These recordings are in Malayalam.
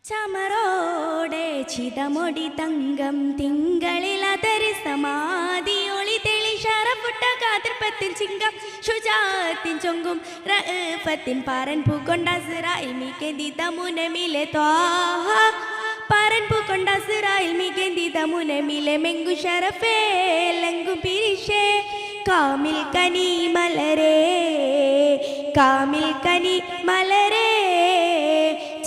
ചമറോടെ ചിതമൊടി തങ്കം തിങ്കളിലതരി സമാധിയൊളി തെളി ഷറഫുട്ട കാതിർപ്പത്തിൻ ചിങ്കം ഷുജാത്തിൻ ചൊങ്കും റഅഫത്തിൻ പാരൻ പൂക്കൊണ്ട സിറായിൽ മികെന്തിത മുനമിലെ ത്വാഹ പാരൻ പൂക്കൊണ്ട സിറായിൽ മികെന്തിത മുനമിലെ മെങ്കു ഷറഫേ ലങ്കു പിരിഷേ കാമിൽ കനി മലരേ കാമിൽ കനി മലരേ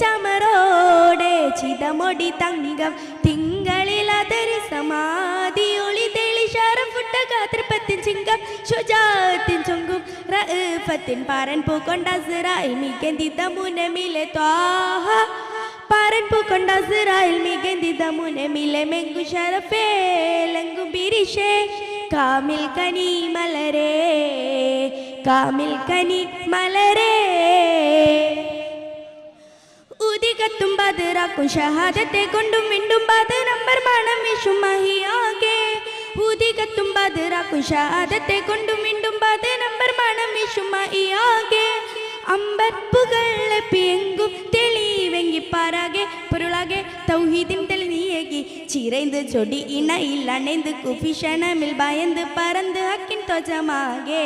ചമറോടെ ചിതമൊടി തങ്കം തിങ്കളിലതരി സമാധിയൊളി തെളി ഷറഫുട്ട കാതിർപ്പത്തിൻ ചിങ്കം ഷുജാത്തിൻ ചൊങ്കും റഅഫത്തിൻ പാരൻ പൂക്കൊണ്ട സിറായിൽ മികെന്തിത മുനമിലെ ത്വാഹ പാരൻ പൂക്കൊണ്ട സിറായിൽ മികെന്തിത മുനമിലെ മെങ്കു ഷറഫേ ലങ്കു ബിരിഷേ കാമിൽ കനി മലരേ കാമിൽ കനി മലരേ ഉദികത്തും ബദറാക്കും ഷഹാദത്തെ കൊണ്ടും വീണ്ടും ബദർ നമ്പർ മണം വിഷും മഹിയാകെ ഉദികത്തും ബദറാക്കും ഷഹാദത്തെ കൊണ്ടും വീണ്ടും ബദർ നമ്പർ മണം വിഷും മഹിയാകെ അമ്പർപ്പുകൾ പിയങ്കും തെളിവെങ്കി പാരാകെ പൊരുളാകെ തൗഹീദിൻ തെളിനീയകി ചിറൈந்து ചൊടി ഇണയിൽ അണൈந்து കുഫിഷണമിൽ ഭയந்து പരந்து ഹക്കിൻ ത്വജമാകെ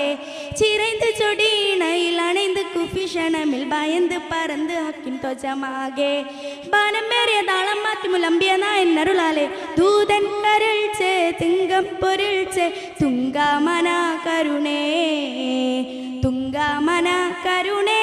ചിറൈந்து ചൊടി ഇണയിൽ അണൈந்து കുഫിഷണമിൽ ഭയந்து പരந்து ഹക്കിൻ ത്വജമാകെ ബാനമേറിയ താളം മാറ്റി മുലമ്പിയ നായനരുളാലെ ദൂതൻ കരൾച്ചേ തിങ്കം പൊരുൾച്ചേ തുങ്കാമന കരുണേ തുങ്കാമന കരുണേ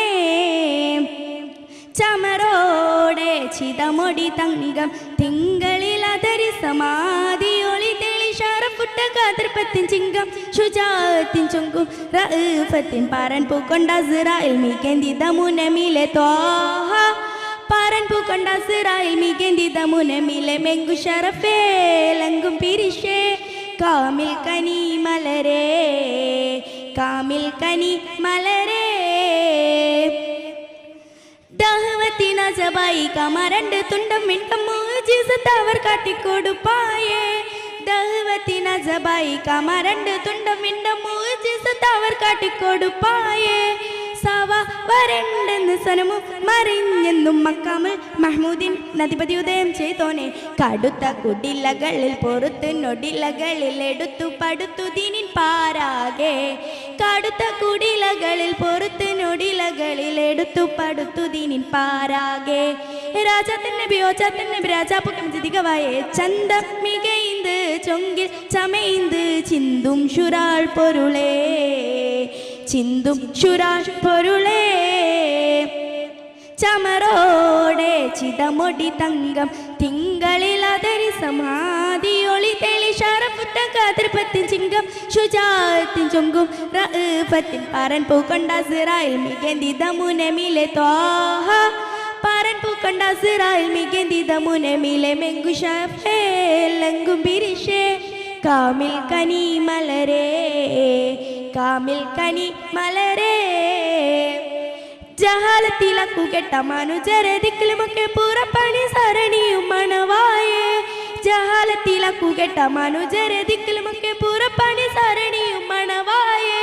ചമറോടെ ചിതമൊടി തങ്കം തിങ്കളിലതരി സമാധിയൊളി തെളി ഷറഫുട്ട കാതിർപ്പത്തിൻ ചിങ്കം ഷുജാത്തിൻ ചൊങ്കും റഅഫത്തിൻ പാരൻ പൂക്കൊണ്ട സിറായിൽ മികെന്തിത മുനമിലെ ത്വാഹ പാരൻ പൂക്കൊണ്ട സിറായിൽ മികെന്തിത മുനമിലെ മെങ്കു ഷറഫേ ലങ്കും പിരിഷേ കാമിൽ കനി മലരേ കാമിൽ കനി മലരേ ദഹവത്തിന ജബായി കമരണ്ട് തുണ്ടം മിണ്ടം മുഅ്ജിസത്ത് അവർ കാട്ടിക്കൊടുപ്പായേ ദഹവത്തിന ജബായി കമരണ്ട് തുണ്ടം മിണ്ടം മുഅ്ജിസത്ത് അവർ കാട്ടിക്കൊടുപ്പായേ സവ വരണ്ടെന്ന് സനമു മറിഞ്ഞെന്നും മക്കാമുൽ മഹ്മൂദിൻ നദിപതി ഉദയം ചെയ്തോനെ കടുത്ത കുടിലകളിൽ പൊറുത്ത് നൊടിലകളിൽ എടുത്തു പടുത്തു ദീനിൻ പാരാകെ കടുത്ത കുടിലകളിൽ പൊറുത്ത് നൊടിലകളിൽ എടുത്തു പടുത്തു ദീനിൻ പാരാകെ രാജാത്തന്നെ ബിയോജാത്തന്നെ രാജാപുക്കം ജിതികവായെ ചന്തം മികൈந்து ചൊങ്കിൽ ചമൈந்து ചിന്തും ശുരാൾ പൊരുളേ ചിന്തും ശുരാൾ പൊരുളേ ചമറോടെ ചിതമൊടി തങ്കം തിങ്കളിലതരി സമാധിയൊളി തെളി ഷറഫുട്ട കാതിർപ്പത്തിൻ ചിങ്കം ഷുജാത്തിൻ ചൊങ്കും റഅഫത്തിൻ പാരൻ പൂക്കൊണ്ട സിറായിൽ മികെന്തിത മുനമിലെ ത്വാഹ പാരൻ പൂക്കൊണ്ട സിറായിൽ മികെന്തിത മുനമിലെ മെങ്കു ഷറഫേ ലങ്കു ബിരിഷേ കാമിൽ കനി മലരേ കാമിൽ കനി മലരേ ജഹാലത്തിലക്കു കെട്ട മനുജരെ ദിക്കിലുമൊക്കെ പുറപ്പണി സരണിയും മണവായേ ജഹാലത്തിലക്കു കെട്ട മനുജരെ ദിക്കിലുമൊക്കെ പുറപ്പണി സരണിയും മണവായേ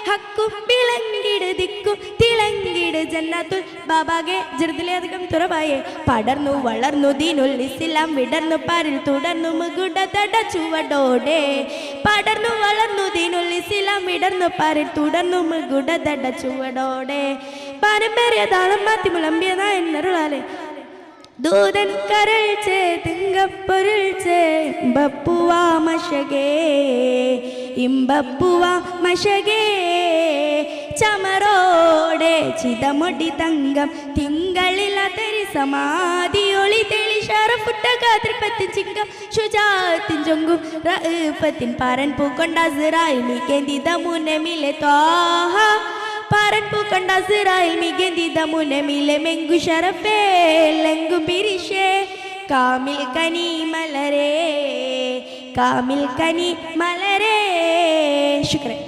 ഹക്കും വിളങ്കിട് ദിക്കും തിളങ്കിട് ജന്നത്തുൽ ബാബാകെ ജർദിലധികം തുറവായേ പടർന്നു വളർന്നു ദീനുൽ ഇസ്ലാം വിടർന്നു പാരിൽ തുടർന്നു മുകുട തട ചുവടോടെ പടർന്നു വളർന്നു ദീനുൽ ഇസ്ലാം വിടർന്നു പാരിൽ തുടർന്നു മുകുട തട ചുവടോടെ പാരമ്പര്യ താളം മാറ്റി മുലമ്പിയ നായനരുളാലെ ദൂതൻ കരൾച്ചേ തിങ്കപ്പൊരുൾച്ചേ ബപ്പുവാ മശകേ ഇമ്പപ്പുവാ മശകേ ചമറോടെ ചിതമൊടി തങ്കം തിങ്കളിലതരി സമാധിയൊളി തെളി ഷറഫുട്ട കാതിർപ്പത്തിൻ ചിങ്കം ഷുജാത്തിൻ ചൊങ്കും റഅഫത്തിൻ പാരൻ പൂക്കൊണ്ട സിറായിൽ മികെന്തിത മുനമിലെ ത്വാഹ പാരൻ പൂക്കൊണ്ട സിറായിൽ മികെന്തിത മുനമിലെ മെങ്കു ഷറഫേ ലങ്കു ബിരിഷേ കാമിൽ കനി മലരേ കാമിൽ കനി മലരേ ശുക്രൻ